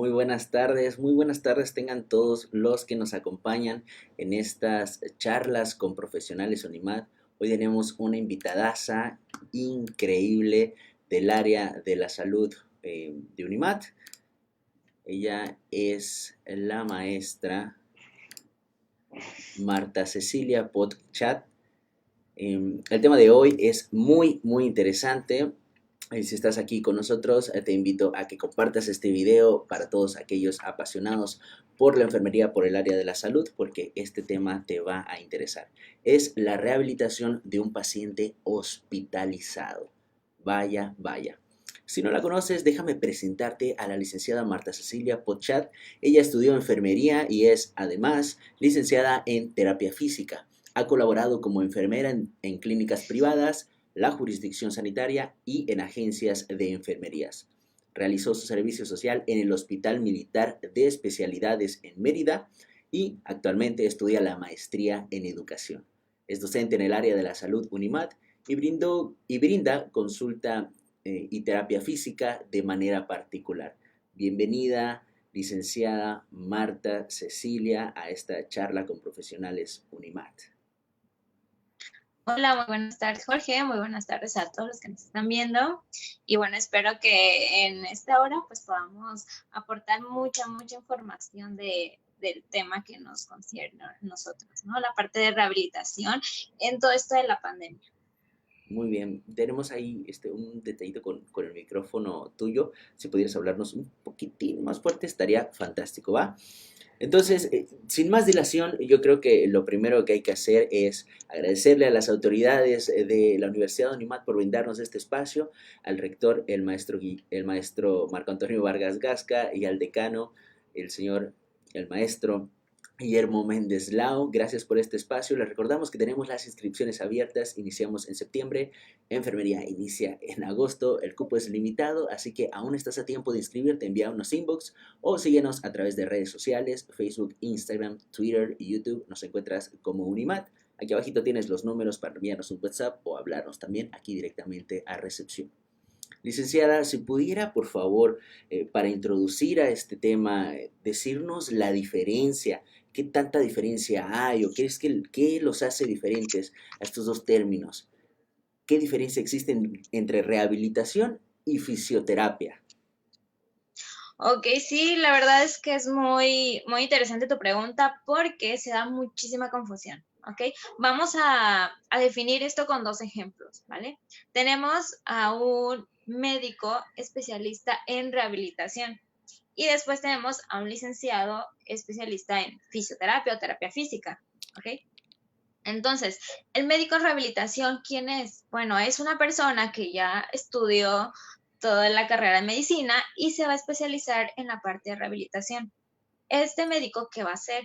muy buenas tardes tengan todos los que nos acompañan en estas charlas con profesionales UNIMAD. Hoy tenemos una invitadaza increíble del área de la salud de UNIMAD. Ella es la maestra Marta Cecilia Potchat. El tema de hoy es muy interesante. Si estás aquí con nosotros, te invito a que compartas este video para todos aquellos apasionados por la enfermería, por el área de la salud, porque este tema te va a interesar. Es la rehabilitación de un paciente hospitalizado. Vaya. Si no la conoces, déjame presentarte a la licenciada Marta Cecilia Potchat. Ella estudió enfermería y es, además, licenciada en terapia física. Ha colaborado como enfermera en clínicas privadas, la jurisdicción sanitaria y en agencias de enfermerías. Realizó su servicio social en el Hospital Militar de Especialidades en Mérida y actualmente estudia la maestría en educación. Es docente en el área de la salud UNIMAD y brinda consulta y terapia física de manera particular. Bienvenida, licenciada Marta Cecilia, a esta charla con profesionales UNIMAD. Hola, muy buenas tardes, Jorge. Muy buenas tardes a todos los que nos están viendo. Y bueno, espero que en esta hora pues podamos aportar mucha información del tema que nos concierne a nosotros, ¿no? La parte de rehabilitación en todo esto de la pandemia. Muy bien, tenemos ahí un detallito con el micrófono tuyo. Si pudieras hablarnos un poquitín más fuerte, estaría fantástico, ¿va? Entonces, sin más dilación, yo creo que lo primero que hay que hacer es agradecerle a las autoridades de la Universidad de UNIMAD por brindarnos este espacio, al rector, el maestro Marco Antonio Vargas Gasca, y al decano, el maestro Guillermo Méndez Lao. Gracias por este espacio. Les recordamos que tenemos las inscripciones abiertas. Iniciamos en septiembre. Enfermería inicia en agosto. El cupo es limitado, así que aún estás a tiempo de inscribirte. Envía unos inbox o síguenos a través de redes sociales, Facebook, Instagram, Twitter y YouTube. Nos encuentras como UNIMAD. Aquí abajito tienes los números para enviarnos un WhatsApp o hablarnos también aquí directamente a recepción. Licenciada, si pudiera, por favor, para introducir a este tema, decirnos la diferencia, qué tanta diferencia hay o qué los hace diferentes a estos dos términos. ¿Qué diferencia existe entre rehabilitación y fisioterapia? Ok, sí, la verdad es que es muy interesante tu pregunta porque se da muchísima confusión, ¿ok? Vamos a definir esto con dos ejemplos, ¿vale? Tenemos a un médico especialista en rehabilitación y después tenemos a un licenciado especialista en fisioterapia o terapia física, ¿ok? Entonces, el médico en rehabilitación, ¿quién es? Bueno, es una persona que ya estudió toda la carrera de medicina y se va a especializar en la parte de rehabilitación. Este médico, ¿qué va a hacer?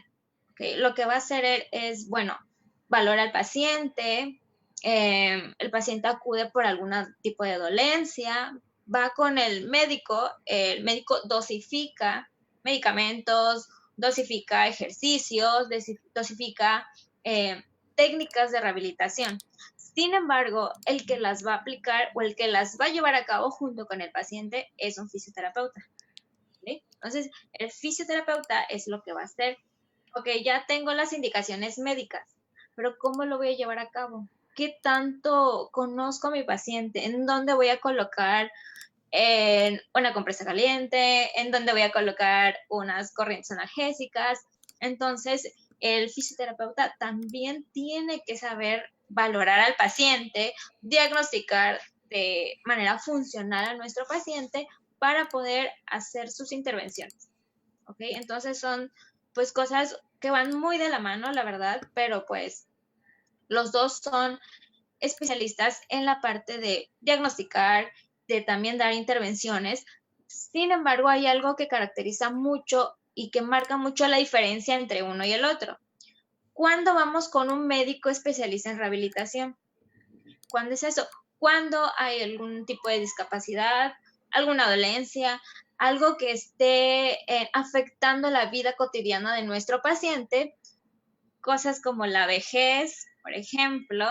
Okay, lo que va a hacer él es, bueno, valora al paciente, el paciente acude por algún tipo de dolencia, va con el médico dosifica medicamentos, dosifica ejercicios, dosifica eh, técnicas de rehabilitación. Sin embargo, el que las va a aplicar o el que las va a llevar a cabo junto con el paciente es un fisioterapeuta. ¿Sí? Entonces, el fisioterapeuta es lo que va a hacer. Ok, ya tengo las indicaciones médicas, pero ¿cómo lo voy a llevar a cabo? ¿Qué tanto conozco a mi paciente? ¿En dónde voy a colocar una compresa caliente? ¿En dónde voy a colocar unas corrientes analgésicas? Entonces, el fisioterapeuta también tiene que saber valorar al paciente, diagnosticar de manera funcional a nuestro paciente para poder hacer sus intervenciones. ¿Ok? Entonces son pues cosas que van muy de la mano, la verdad, pero pues los dos son especialistas en la parte de diagnosticar, de también dar intervenciones. Sin embargo, hay algo que caracteriza mucho y que marca mucho la diferencia entre uno y el otro. ¿Cuándo vamos con un médico especialista en rehabilitación? ¿Cuándo es eso? Cuando hay algún tipo de discapacidad, alguna dolencia, algo que esté afectando la vida cotidiana de nuestro paciente, cosas como la vejez, por ejemplo,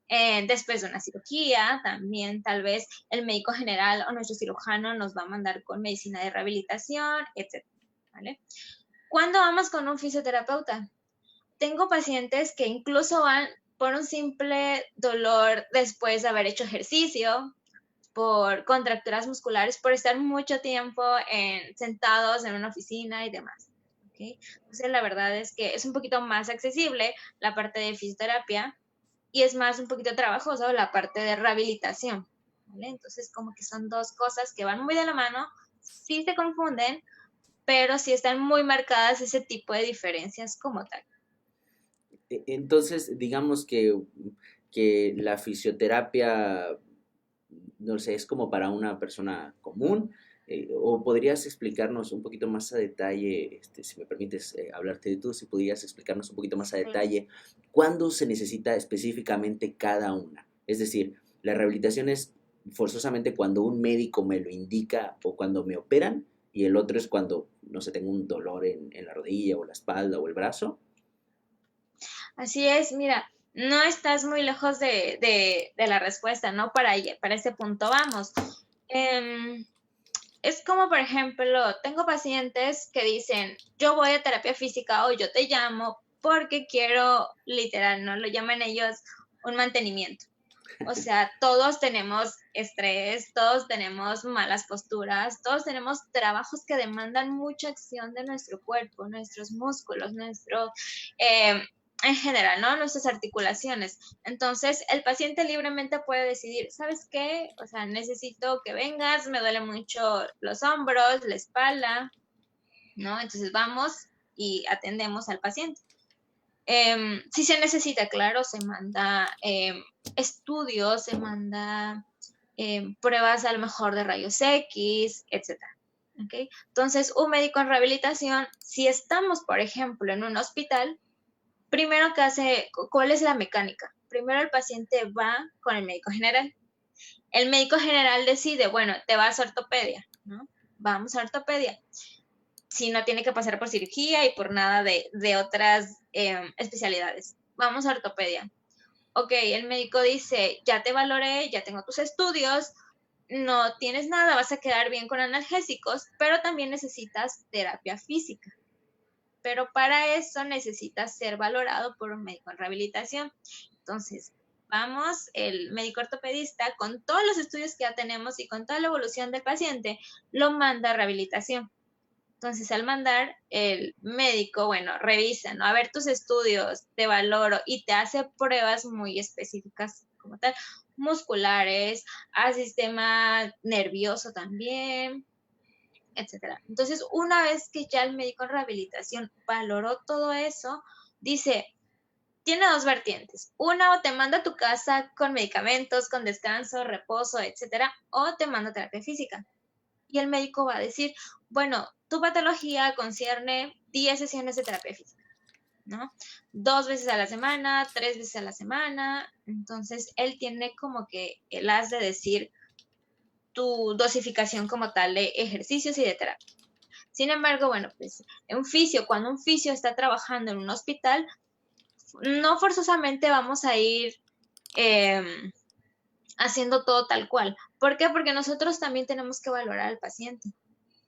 Después de una cirugía, también tal vez el médico general o nuestro cirujano nos va a mandar con medicina de rehabilitación, etc. ¿Vale? ¿Cuándo vamos con un fisioterapeuta? Tengo pacientes que incluso van por un simple dolor después de haber hecho ejercicio, por contracturas musculares, por estar mucho tiempo sentados en una oficina y demás. ¿Okay? Entonces, la verdad es que es un poquito más accesible la parte de fisioterapia y es más un poquito trabajoso la parte de rehabilitación. ¿Vale? Entonces, como que son dos cosas que van muy de la mano, sí se confunden, pero sí están muy marcadas ese tipo de diferencias como tal. Entonces, digamos que la fisioterapia, no sé, es como para una persona común, o podrías explicarnos un poquito más a detalle, si me permites hablarte de tú, si podrías explicarnos un poquito más a Claro. detalle cuándo se necesita específicamente cada una. Es decir, la rehabilitación es forzosamente cuando un médico me lo indica o cuando me operan, y el otro es cuando, no sé, tengo un dolor en la rodilla o la espalda o el brazo. Así es, mira, no estás muy lejos de la respuesta, ¿no? Para ese punto vamos. Em, es como, por ejemplo, tengo pacientes que dicen, yo voy a terapia física o yo te llamo porque quiero, literal, ¿no? Lo llaman ellos un mantenimiento. O sea, todos tenemos estrés, todos tenemos malas posturas, todos tenemos trabajos que demandan mucha acción de nuestro cuerpo, nuestros músculos, eh, en general, ¿no? Nuestras articulaciones. Entonces, el paciente libremente puede decidir, ¿sabes qué? O sea, necesito que vengas, me duele mucho los hombros, la espalda, ¿no? Entonces vamos y atendemos al paciente. Si se necesita, claro, se manda estudios, se manda pruebas a lo mejor de rayos X, etcétera. ¿Okay? Entonces, un médico en rehabilitación, si estamos, por ejemplo, en un hospital, primero que hace, ¿cuál es la mecánica? Primero el paciente va con el médico general. El médico general decide, bueno, te vas a ortopedia, ¿no? Vamos a ortopedia. Si no tiene que pasar por cirugía y por nada de otras especialidades. Vamos a ortopedia. Ok, el médico dice, ya te valoré, ya tengo tus estudios, no tienes nada, vas a quedar bien con analgésicos, pero también necesitas terapia física. Pero para eso necesitas ser valorado por un médico en rehabilitación. Entonces, vamos, el médico ortopedista, con todos los estudios que ya tenemos y con toda la evolución del paciente, lo manda a rehabilitación. Entonces, al mandar, el médico, bueno, revisa, ¿no? A ver tus estudios, te valoro y te hace pruebas muy específicas como tal, musculares, a sistema nervioso también, etcétera. Entonces, una vez que ya el médico en rehabilitación valoró todo eso, dice, tiene dos vertientes. Una, o te manda a tu casa con medicamentos, con descanso, reposo, etcétera, o te manda a terapia física. Y el médico va a decir, bueno, tu patología concierne 10 sesiones de terapia física, ¿no? 2 veces a la semana, 3 veces a la semana. Entonces, él tiene como que el as de decir tu dosificación como tal de ejercicios y de terapia. Sin embargo, bueno, pues cuando un fisio está trabajando en un hospital, no forzosamente vamos a ir eh, haciendo todo tal cual. ¿Por qué? Porque nosotros también tenemos que valorar al paciente.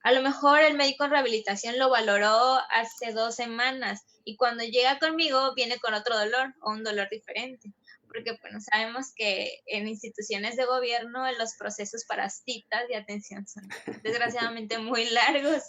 A lo mejor el médico en rehabilitación lo valoró hace 2 semanas y cuando llega conmigo viene con otro dolor o un dolor diferente. Porque bueno, sabemos que en instituciones de gobierno los procesos para citas de atención son desgraciadamente muy largos.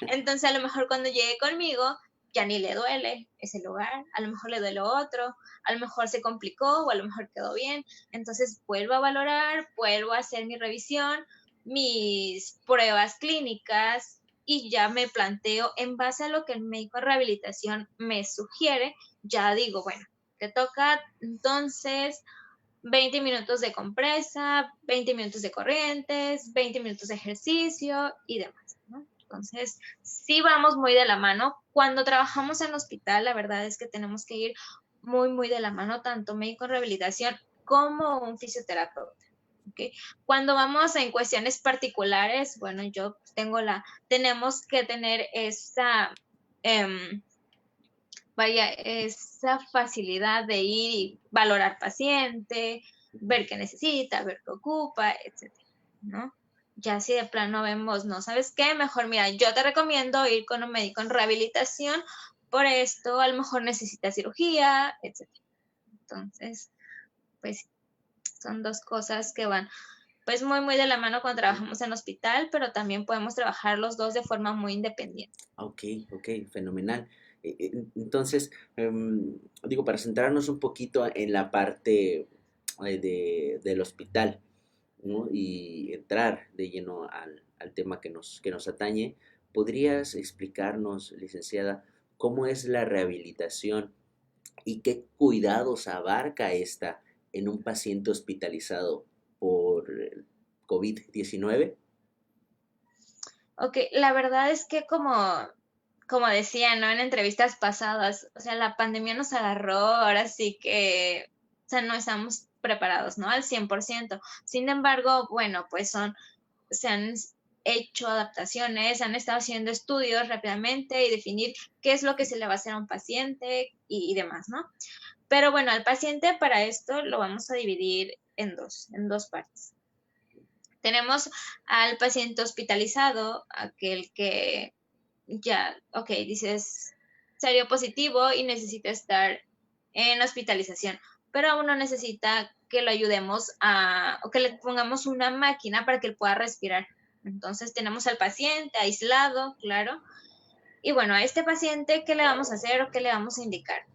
Entonces a lo mejor cuando llegue conmigo ya ni le duele ese lugar, a lo mejor le duele otro, a lo mejor se complicó o a lo mejor quedó bien. Entonces vuelvo a valorar, vuelvo a hacer mi revisión, mis pruebas clínicas y ya me planteo en base a lo que el médico de rehabilitación me sugiere, ya digo, bueno, te toca entonces 20 minutos de compresa, 20 minutos de corrientes, 20 minutos de ejercicio y demás, ¿no? Entonces, sí vamos muy de la mano. Cuando trabajamos en hospital, la verdad es que tenemos que ir muy, muy de la mano, tanto médico en rehabilitación como un fisioterapeuta. ¿Okay? Cuando vamos en cuestiones particulares, bueno, tenemos que tener esa vaya, esa facilidad de ir y valorar paciente, ver qué necesita, ver qué ocupa, etcétera, ¿no? Ya si de plano vemos, no, ¿sabes qué? Mejor, mira, yo te recomiendo ir con un médico en rehabilitación, por esto a lo mejor necesita cirugía, etcétera. Entonces, pues son dos cosas que van pues muy de la mano cuando trabajamos en hospital, pero también podemos trabajar los dos de forma muy independiente. Ok, ok, fenomenal. Entonces, digo, para centrarnos un poquito en la parte del hospital, ¿no? Y entrar de lleno al tema que nos atañe, ¿podrías explicarnos, licenciada, cómo es la rehabilitación y qué cuidados abarca esta en un paciente hospitalizado por COVID-19? Ok, la verdad es que como decía, ¿no? En entrevistas pasadas, o sea, la pandemia nos agarró, ahora sí que, o sea, no estamos preparados, ¿no? Al 100%. Sin embargo, bueno, pues se han hecho adaptaciones, han estado haciendo estudios rápidamente y definir qué es lo que se le va a hacer a un paciente y demás, ¿no? Pero bueno, al paciente para esto lo vamos a dividir en dos partes. Tenemos al paciente hospitalizado, aquel que ya, ok, dices, salió positivo y necesita estar en hospitalización, pero aún no necesita que lo ayudemos o que le pongamos una máquina para que él pueda respirar. Entonces tenemos al paciente aislado, claro. Y bueno, a este paciente, ¿qué le vamos a hacer o qué le vamos a indicar?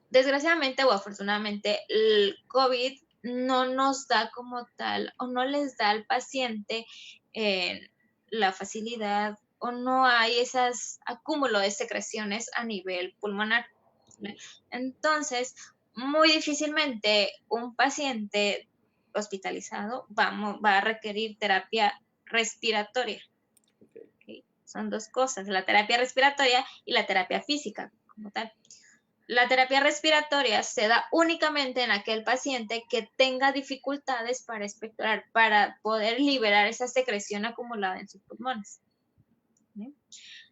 Desgraciadamente o afortunadamente, el COVID no nos da como tal o no les da al paciente eh, la facilidad o no hay esas acúmulo de secreciones a nivel pulmonar. ¿Vale? Entonces, muy difícilmente un paciente hospitalizado va a requerir terapia respiratoria. ¿Okay? Son dos cosas, la terapia respiratoria y la terapia física como tal. La terapia respiratoria se da únicamente en aquel paciente que tenga dificultades para expectorar, para poder liberar esa secreción acumulada en sus pulmones. ¿Sí?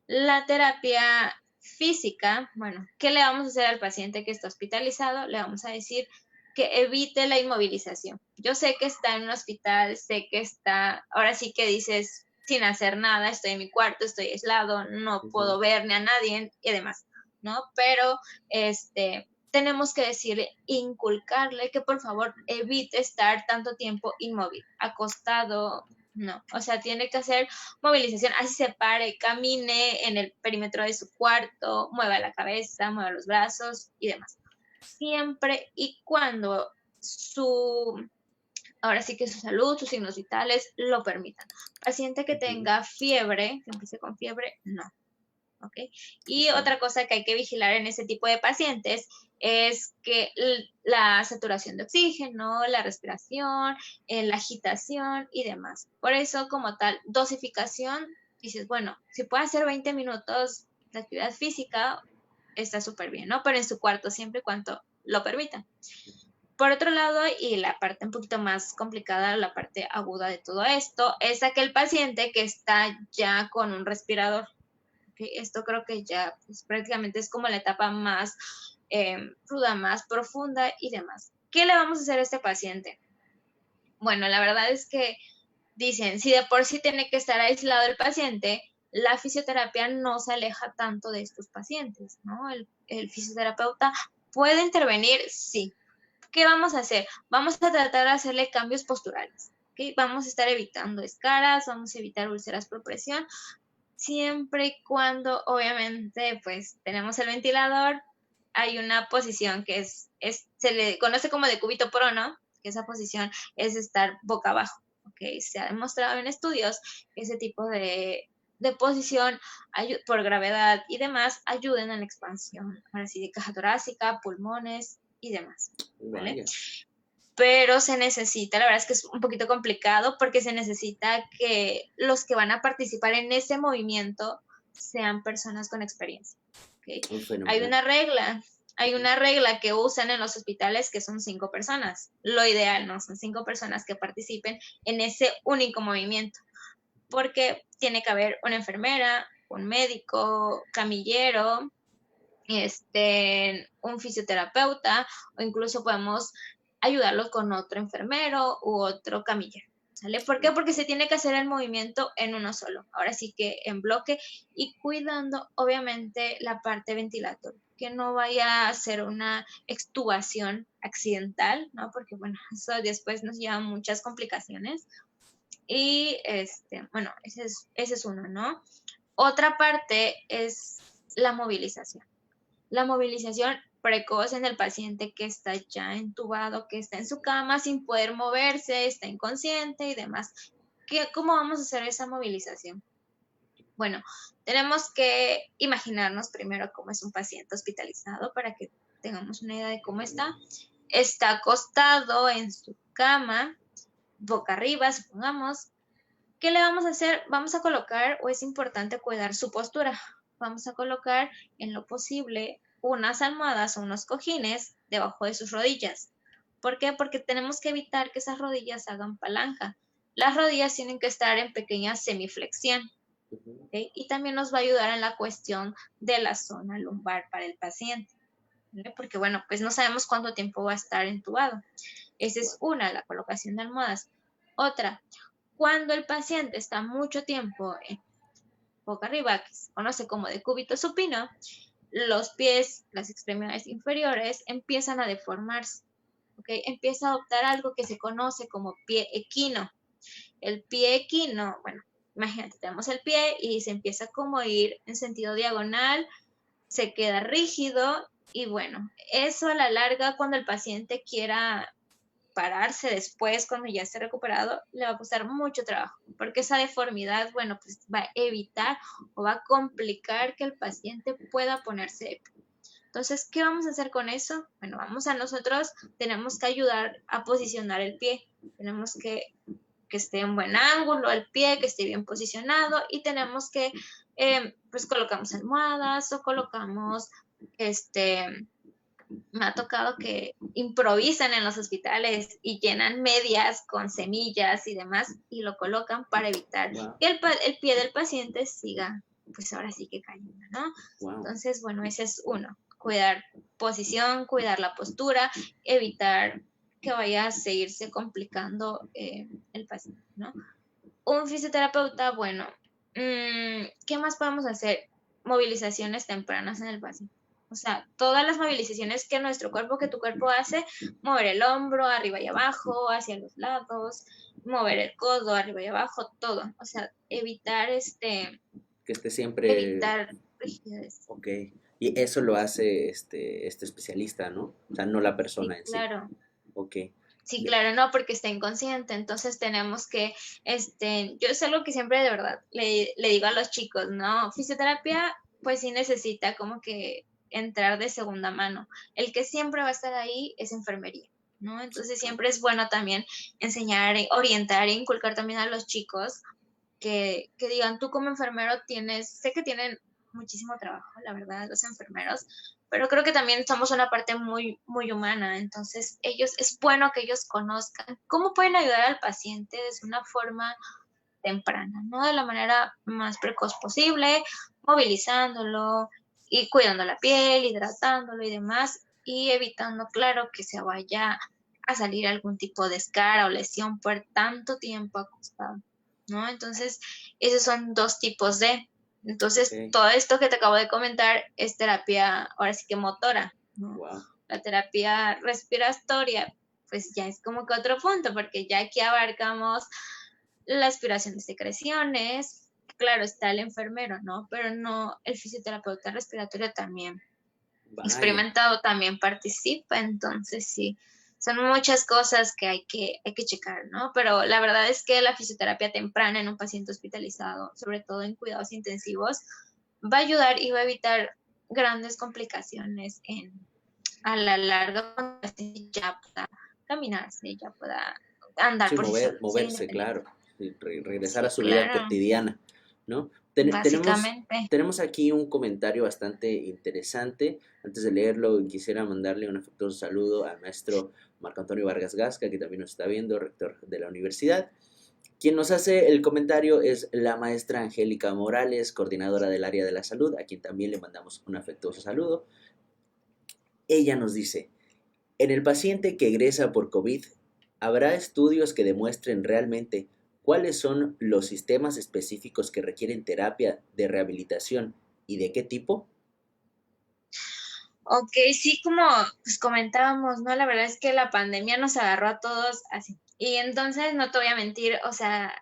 La terapia física, bueno, ¿qué le vamos a hacer al paciente que está hospitalizado? Le vamos a decir que evite la inmovilización. Yo sé que está en un hospital, sé que está, ahora sí que dices, sin hacer nada, estoy en mi cuarto, estoy aislado, no Ujú. puedo ver ni a nadie y demás, ¿no? Pero tenemos que decirle, inculcarle que por favor evite estar tanto tiempo inmóvil, acostado, no. O sea, tiene que hacer movilización, así se pare, camine en el perímetro de su cuarto, mueva la cabeza, mueva los brazos y demás. Siempre y cuando ahora sí que su salud, sus signos vitales lo permitan. Paciente que Ujú. tenga fiebre, que empiece con fiebre, no. ¿Ok? Y Ok. otra cosa que hay que vigilar en ese tipo de pacientes es que la saturación de oxígeno, la respiración, la agitación y demás. Por eso, como tal, dosificación, dices, bueno, si puede hacer 20 minutos de actividad física, está súper bien, ¿no? Pero en su cuarto, siempre y cuando lo permita. Por otro lado, y la parte un poquito más complicada, la parte aguda de todo esto, es aquel paciente que está ya con un respirador. ¿Okay? Esto creo que ya pues, prácticamente es como la etapa más ruda, más profunda y demás. ¿Qué le vamos a hacer a este paciente? Bueno, la verdad es que dicen, si de por sí tiene que estar aislado el paciente, la fisioterapia no se aleja tanto de estos pacientes, ¿no? El fisioterapeuta puede intervenir, sí. ¿Qué vamos a hacer? Vamos a tratar de hacerle cambios posturales. ¿Okay? Vamos a estar evitando escaras, vamos a evitar úlceras por presión, siempre y cuando obviamente pues tenemos el ventilador, hay una posición que se le conoce como de cúbito prono, que esa posición es estar boca abajo. ¿Okay? Se ha demostrado en estudios que ese tipo de posición por gravedad y demás ayuden en la expansión, ahora sí, de caja torácica, pulmones y demás. ¿Vale? Vaya. Pero se necesita, la verdad es que es un poquito complicado porque se necesita que los que van a participar en ese movimiento sean personas con experiencia. ¿Okay? Un Hay fenomenal. una regla, hay Ujú. una regla que usan en los hospitales que son 5 personas. Lo ideal, ¿no? Son 5 personas que participen en ese único movimiento, porque tiene que haber una enfermera, un médico, camillero, un fisioterapeuta, o incluso podemos ayudarlos con otro enfermero u otro camillero. ¿Sale? ¿Por qué? Porque se tiene que hacer el movimiento en uno solo. Ahora sí que en bloque y cuidando, obviamente, la parte ventilatoria, que no vaya a ser una extubación accidental, ¿no? Porque, bueno, eso después nos lleva a muchas complicaciones. Y, bueno, ese es uno, ¿no? Otra parte es la movilización. La movilización precoz en el paciente que está ya entubado, que está en su cama sin poder moverse, está inconsciente y demás. ¿Cómo vamos a hacer esa movilización? Bueno, tenemos que imaginarnos primero cómo es un paciente hospitalizado para que tengamos una idea de cómo está. Está acostado en su cama, boca arriba, supongamos. ¿Qué le vamos a hacer? Vamos a colocar, o es importante cuidar su postura. Vamos a colocar en lo posible unas almohadas o unos cojines debajo de sus rodillas. ¿Por qué? Porque tenemos que evitar que esas rodillas hagan palanca. Las rodillas tienen que estar en pequeña semiflexión. ¿Okay? Y también nos va a ayudar en la cuestión de la zona lumbar para el paciente. ¿Vale? Porque, bueno, pues no sabemos cuánto tiempo va a estar entubado. Esa es una, la colocación de almohadas. Otra, cuando el paciente está mucho tiempo en boca arriba, que se conoce como decúbito supino, los pies, las extremidades inferiores empiezan a deformarse, ¿ok? Empieza a adoptar algo que se conoce como pie equino. El pie equino, bueno, imagínate, tenemos el pie y se empieza como a ir en sentido diagonal, se queda rígido y bueno, eso a la larga cuando el paciente quiera pararse después, cuando ya esté recuperado, le va a costar mucho trabajo, porque esa deformidad, bueno, pues va a evitar o va a complicar que el paciente pueda ponerse de pie. Entonces, ¿qué vamos a hacer con eso? Bueno, nosotros tenemos que ayudar a posicionar el pie, tenemos que esté en buen ángulo el pie, que esté bien posicionado y tenemos que, pues colocamos almohadas o colocamos, me ha tocado que improvisan en los hospitales y llenan medias con semillas y demás y lo colocan para evitar que el pie del paciente siga, pues ahora sí que cayendo, ¿no? Entonces, bueno, ese es uno, cuidar posición, cuidar la postura, evitar que vaya a seguirse complicando el paciente, ¿no? Un fisioterapeuta, bueno, ¿qué más podemos hacer? Movilizaciones tempranas en el paciente. O sea, todas las movilizaciones que nuestro cuerpo, que tu cuerpo hace, mover el hombro arriba y abajo, hacia los lados, mover el codo arriba y abajo, todo. O sea, evitar que esté siempre. rigidez. Ok. Y eso lo hace este especialista, ¿no? O sea, no la persona Sí, en claro. sí. Ok. Sí, claro, no, porque está inconsciente, entonces tenemos que, yo es algo que siempre de verdad le digo a los chicos, ¿no? Fisioterapia, pues sí necesita como que entrar de segunda mano. El que siempre va a estar ahí es enfermería, ¿no? Entonces siempre es bueno también enseñar, orientar e inculcar también a los chicos que digan, tú como enfermero sé que tienen muchísimo trabajo, la verdad, los enfermeros, pero creo que también somos una parte muy, muy humana, entonces es bueno que ellos conozcan cómo pueden ayudar al paciente de una forma temprana, ¿no? De la manera más precoz posible, movilizándolo y cuidando la piel, hidratándolo y demás, y evitando, claro, que se vaya a salir algún tipo de escara o lesión por tanto tiempo acostado, ¿no? Entonces, esos son dos tipos de. Entonces, todo esto que te acabo de comentar es terapia, ahora sí que motora, ¿no? La terapia respiratoria, pues ya es como que otro punto, porque ya aquí abarcamos la aspiración de secreciones, claro, está el enfermero, ¿no? Pero no, el fisioterapeuta respiratorio también experimentado también participa, entonces sí, son muchas cosas que hay que checar, ¿no? Pero la verdad es que la fisioterapia temprana en un paciente hospitalizado, sobre todo en cuidados intensivos, va a ayudar y va a evitar grandes complicaciones a la larga cuando el paciente ya pueda caminarse, ya pueda andar Sí, por sí solo, moverse, claro. Regresar a Sí, su vida claro, cotidiana, ¿no? básicamente. Tenemos aquí un comentario bastante interesante. Antes de leerlo, quisiera mandarle un afectuoso saludo al maestro Marco Antonio Vargas Gasca, que también nos está viendo, rector de la universidad. Quien nos hace el comentario es la maestra Angélica Morales, coordinadora del área de la salud, a quien también le mandamos un afectuoso saludo. Ella nos dice, en el paciente que egresa por COVID, ¿habrá estudios que demuestren realmente cuáles son los sistemas específicos que requieren terapia de rehabilitación y de qué tipo? Ok, sí, como pues comentábamos, ¿no? La verdad es que la pandemia nos agarró a todos así. Y entonces, no te voy a mentir, o sea,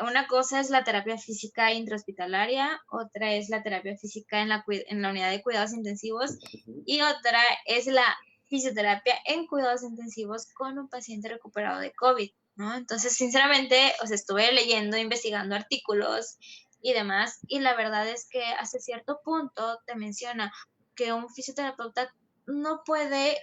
una cosa es la terapia física intrahospitalaria, otra es la terapia física en la unidad de cuidados intensivos Ujú. y otra es la fisioterapia en cuidados intensivos con un paciente recuperado de COVID, ¿no? Entonces, sinceramente, o sea, estuve leyendo, investigando artículos y demás, y la verdad es que hasta cierto punto te menciona que un fisioterapeuta no puede,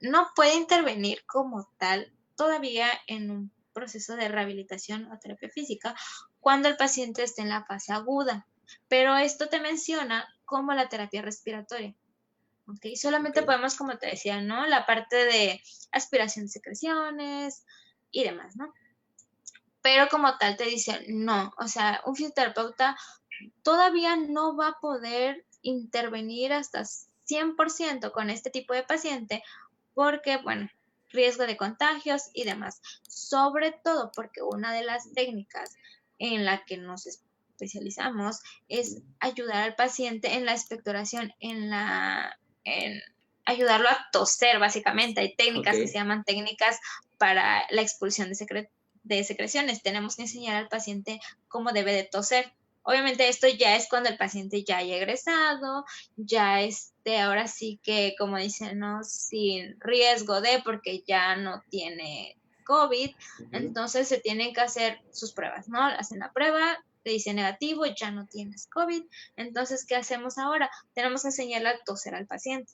no puede intervenir como tal todavía en un proceso de rehabilitación o terapia física cuando el paciente esté en la fase aguda. Pero esto te menciona como la terapia respiratoria. ¿Ok? Ok, Solamente podemos, como te decía, ¿no? La parte de aspiración de secreciones y demás, ¿no? Pero como tal te dicen, no, o sea, un fisioterapeuta todavía no va a poder intervenir hasta 100% con este tipo de paciente porque, bueno, riesgo de contagios y demás. Sobre todo porque una de las técnicas en la que nos especializamos es ayudar al paciente en la expectoración, en ayudarlo a toser, básicamente. Hay ok, técnicas que se llaman técnicas para la expulsión de secreciones. Tenemos que enseñar al paciente cómo debe de toser. Obviamente esto ya es cuando el paciente ya haya egresado, ya ahora sí que, como dicen, ¿no? Sin riesgo de, porque ya no tiene COVID, ujú, entonces se tienen que hacer sus pruebas, ¿no? Hacen la prueba, te dice negativo, ya no tienes COVID, entonces, ¿qué hacemos ahora? Tenemos que enseñarle a toser al paciente.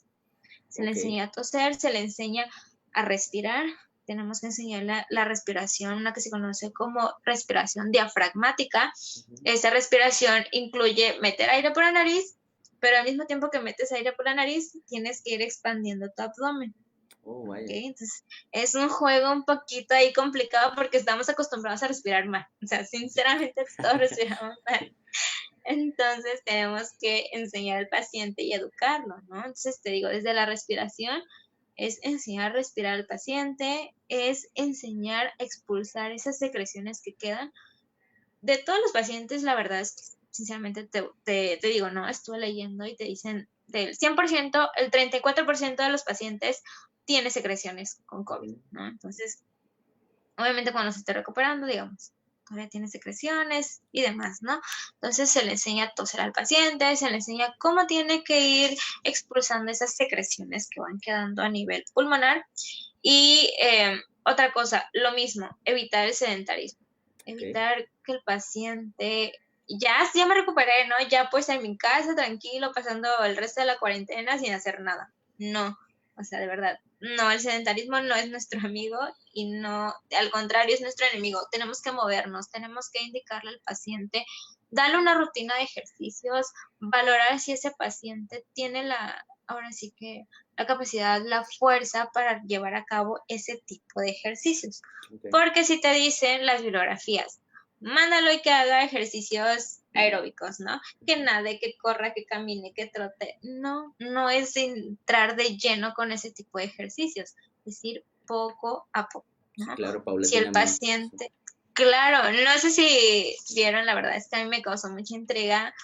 Se le ok, enseña a toser, se le enseña a respirar. Tenemos que enseñar la respiración, una que se conoce como respiración diafragmática. ujú. Esa respiración incluye meter aire por la nariz, pero al mismo tiempo que metes aire por la nariz, tienes que ir expandiendo tu abdomen. Oh, ¿Ok? vaya, Entonces, es un juego un poquito ahí complicado porque estamos acostumbrados a respirar mal. O sea, sinceramente, todos respiramos mal. Entonces tenemos que enseñar al paciente y educarlo, ¿no? Entonces te digo, desde la respiración es enseñar a respirar al paciente, es enseñar a expulsar esas secreciones que quedan. De todos los pacientes, la verdad es que sinceramente te digo, ¿no? Estuve leyendo y te dicen del 100%, el 34% de los pacientes tiene secreciones con COVID, ujú, ¿no? Entonces, obviamente cuando se esté recuperando, digamos, todavía tiene secreciones y demás, ¿no? Entonces se le enseña a toser al paciente, se le enseña cómo tiene que ir expulsando esas secreciones que van quedando a nivel pulmonar. Y otra cosa, lo mismo, evitar el sedentarismo, ok, evitar que el paciente, ya me recuperé, ¿no? Ya pues en mi casa, tranquilo, pasando el resto de la cuarentena sin hacer nada. No, o sea, de verdad, no, el sedentarismo no es nuestro amigo y no, al contrario, es nuestro enemigo. Tenemos que movernos, tenemos que indicarle al paciente, darle una rutina de ejercicios, valorar si ese paciente tiene ahora sí que la capacidad, la fuerza para llevar a cabo ese tipo de ejercicios. ok, Porque si te dicen las bibliografías, mándalo y que haga ejercicios aeróbicos, ¿no? Que nade, que corra, que camine, que trote. No, no es entrar de lleno con ese tipo de ejercicios, es ir poco a poco, sí, ¿no? claro, Si el paulatinamente, sí. paciente, claro, no sé si vieron, la verdad es que a mí me causó mucha intriga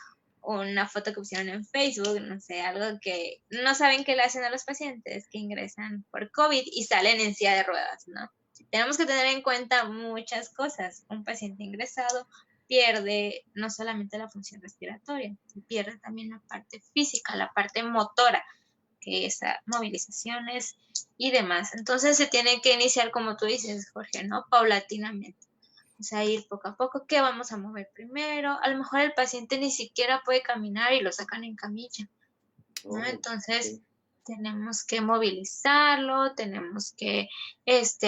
una foto que pusieron en Facebook, no sé, algo que no saben qué le hacen a los pacientes que ingresan por COVID y salen en silla de ruedas, ¿no? Tenemos que tener en cuenta muchas cosas. Un paciente ingresado pierde no solamente la función respiratoria, pierde también la parte física, la parte motora, que es movilizaciones y demás. Entonces se tiene que iniciar, como tú dices, Jorge, ¿no? Paulatinamente. O sea, ir poco a poco, ¿qué vamos a mover primero? A lo mejor el paciente ni siquiera puede caminar y lo sacan en camilla, ¿no? Oh, Entonces, ok. tenemos que movilizarlo, tenemos que,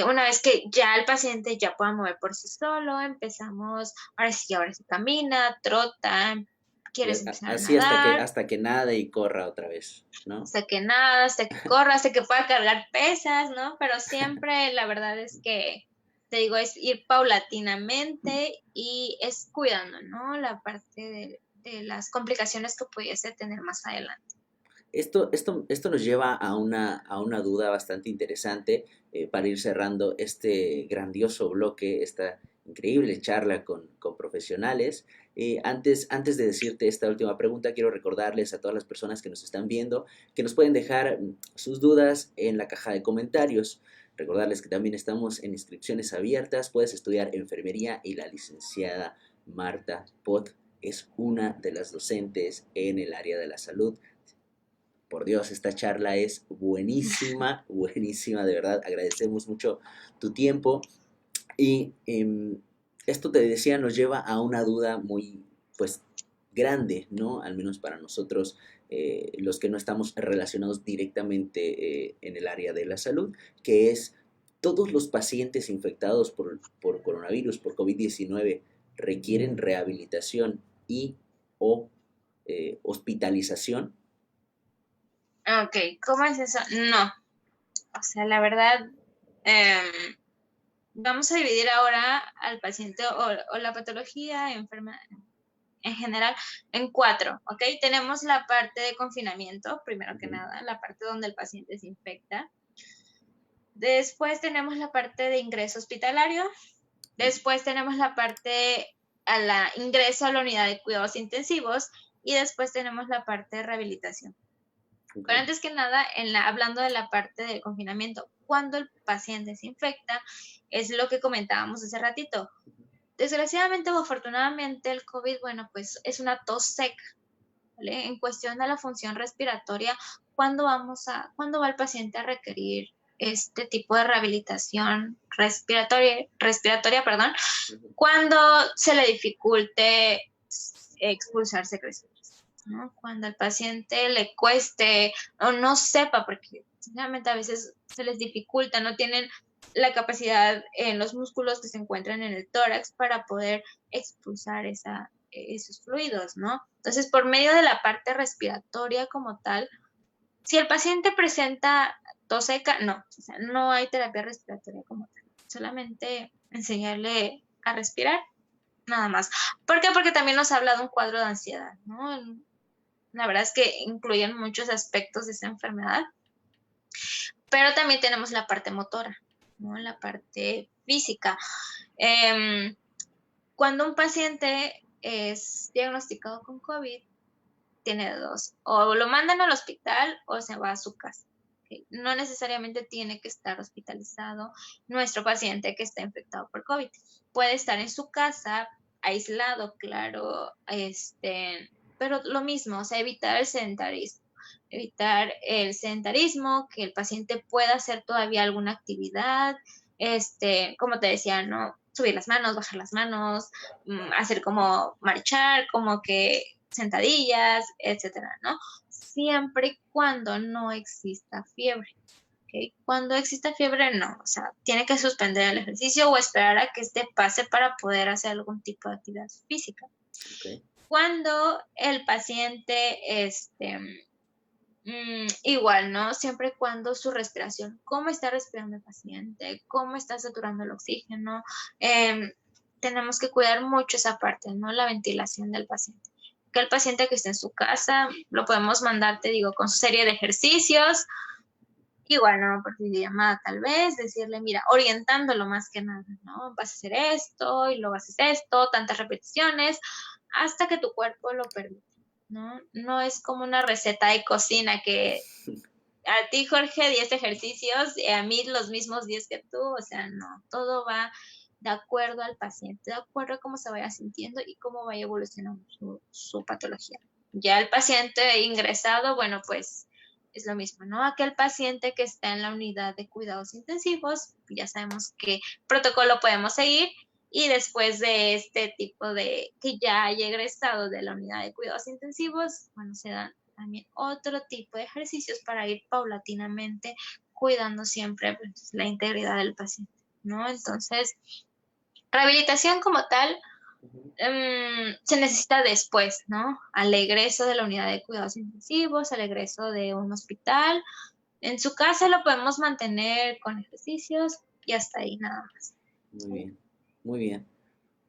una vez que ya el paciente ya pueda mover por sí solo, empezamos, ahora sí camina, trota, Y quieres empezar a así nadar, hasta que nade y corra otra vez, ¿no? hasta que nada, hasta que corra, hasta que pueda cargar pesas, ¿no? Pero siempre la verdad es que te digo, es ir paulatinamente y es cuidando, ¿no? La parte de las complicaciones que pudiese tener más adelante. Esto nos lleva a una duda bastante interesante para ir cerrando este grandioso bloque, esta increíble charla con profesionales. Antes de decirte esta última pregunta, quiero recordarles a todas las personas que nos están viendo que nos pueden dejar sus dudas en la caja de comentarios. Recordarles que también estamos en inscripciones abiertas. Puedes estudiar enfermería y la licenciada Marta Pot es una de las docentes en el área de la salud. Por Dios, esta charla es buenísima, buenísima, de verdad. Agradecemos mucho tu tiempo. Y esto te decía, nos lleva a una duda muy, pues, grande, ¿no? Al menos para nosotros, los que no estamos relacionados directamente en el área de la salud, que es, ¿todos los pacientes infectados por coronavirus, por COVID-19, requieren rehabilitación y o hospitalización? Ok, ¿cómo es eso? No, o sea, la verdad, vamos a dividir ahora al paciente o la patología enferma en general en 4, ¿ok? Tenemos la parte de confinamiento, primero que nada, la parte donde el paciente se infecta. Después tenemos la parte de ingreso hospitalario. Después tenemos la parte ingreso a la unidad de cuidados intensivos. Y después tenemos la parte de rehabilitación. Okay. Pero antes que nada, hablando de la parte del confinamiento, cuando el paciente se infecta, es lo que comentábamos hace ratito. Desgraciadamente o afortunadamente el COVID, bueno, pues es una tos seca, ¿vale? En cuestión de la función respiratoria, ¿cuándo va el paciente a requerir este tipo de rehabilitación respiratoria, perdón, cuando se le dificulte expulsar secreciones, ¿no? Cuando al paciente le cueste o no sepa, porque sinceramente a veces se les dificulta, no tienen la capacidad en los músculos que se encuentran en el tórax para poder expulsar esos fluidos, ¿no? Entonces, por medio de la parte respiratoria como tal, si el paciente presenta tos seca, no, o sea, no hay terapia respiratoria como tal, solamente enseñarle a respirar, nada más. ¿Por qué? Porque también nos habla de un cuadro de ansiedad, ¿no? La verdad es que incluyen muchos aspectos de esa enfermedad, pero también tenemos la parte motora, ¿no? La parte física. Cuando un paciente es diagnosticado con COVID, tiene dos, o lo mandan al hospital o se va a su casa. ¿Okay? No necesariamente tiene que estar hospitalizado nuestro paciente que está infectado por COVID. Puede estar en su casa, aislado, claro, pero lo mismo, o sea, evitar el sedentarismo. Evitar el sedentarismo, que el paciente pueda hacer todavía alguna actividad, como te decía, ¿no? Subir las manos, bajar las manos, hacer como marchar, como que sentadillas, etcétera, ¿no? Siempre y cuando no exista fiebre. ¿Okay? Cuando exista fiebre, no, o sea, tiene que suspender el ejercicio o esperar a que pase para poder hacer algún tipo de actividad física. Okay. Cuando el paciente, igual, ¿no? Siempre y cuando su respiración, cómo está respirando el paciente, cómo está saturando el oxígeno, tenemos que cuidar mucho esa parte, ¿no? La ventilación del paciente. Que el paciente que esté en su casa, lo podemos mandar, te digo, con su serie de ejercicios, igual, ¿no? Por videollamada tal vez, decirle, mira, orientándolo más que nada, ¿no? Vas a hacer esto y lo vas a hacer esto, tantas repeticiones, hasta que tu cuerpo lo permita, ¿no? No es como una receta de cocina que a ti, Jorge, 10 ejercicios, y a mí los mismos 10 que tú, o sea, no, todo va de acuerdo al paciente, de acuerdo a cómo se vaya sintiendo y cómo vaya evolucionando su patología. Ya el paciente ingresado, bueno, pues es lo mismo, ¿no? Aquel paciente que está en la unidad de cuidados intensivos, ya sabemos qué protocolo podemos seguir y después de este tipo de, que ya haya egresado de la unidad de cuidados intensivos, bueno, se dan también otro tipo de ejercicios para ir paulatinamente cuidando siempre pues, la integridad del paciente, ¿no? Entonces, rehabilitación como tal se necesita después, ¿no? Al egreso de la unidad de cuidados intensivos, al egreso de un hospital. En su casa lo podemos mantener con ejercicios y hasta ahí nada más. Muy bien, muy bien,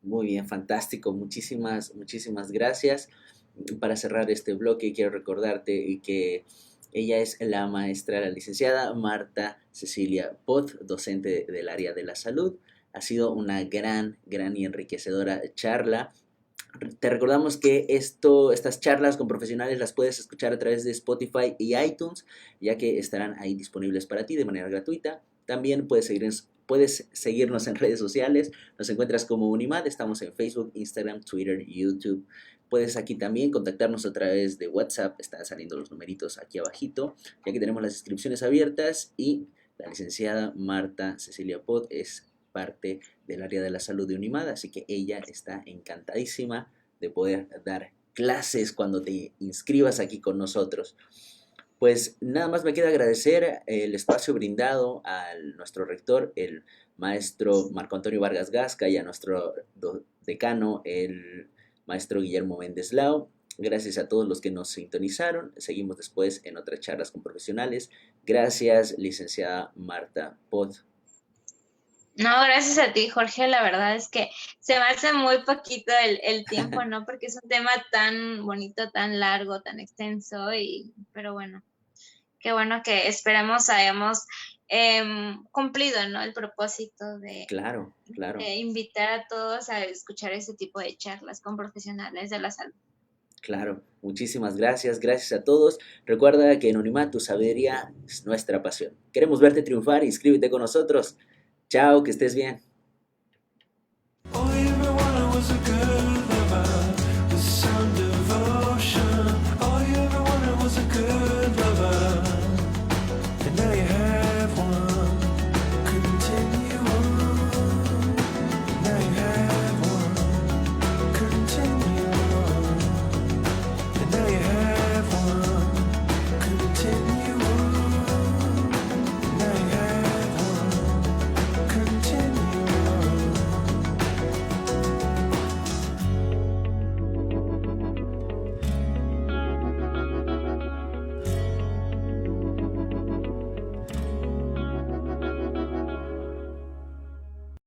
muy bien, fantástico. Muchísimas gracias. Para cerrar este bloque, quiero recordarte y que ella es la maestra, la licenciada Marta Cecilia Pot, docente del área de la salud. Ha sido una gran y enriquecedora charla. Te recordamos que estas charlas con profesionales las puedes escuchar a través de Spotify y iTunes, ya que estarán ahí disponibles para ti de manera gratuita. También puedes seguirnos en redes sociales. Nos encuentras como Unimad. Estamos en Facebook, Instagram, Twitter, YouTube. Puedes aquí también contactarnos a través de WhatsApp. Están saliendo los numeritos aquí abajito, ya que tenemos las inscripciones abiertas y la licenciada Marta Cecilia Pot es parte del área de la salud de Unimad, así que ella está encantadísima de poder dar clases cuando te inscribas aquí con nosotros. Pues nada más me queda agradecer el espacio brindado a nuestro rector, el maestro Marco Antonio Vargas Gasca, y a nuestro decano, el maestro Guillermo Méndez Lao. Gracias a todos los que nos sintonizaron. Seguimos después en otras charlas con profesionales. Gracias, licenciada Marta Pot. No, gracias a ti, Jorge. La verdad es que se me hace muy poquito el tiempo, ¿no? Porque es un tema tan bonito, tan largo, tan extenso, pero bueno, qué bueno que esperamos hayamos cumplido, ¿no? El propósito Claro, claro. de invitar a todos a escuchar ese tipo de charlas con profesionales de la salud. Claro, muchísimas gracias, gracias a todos. Recuerda que en Unimat tu sabiduría es nuestra pasión. Queremos verte triunfar, inscríbete con nosotros. Chao, que estés bien.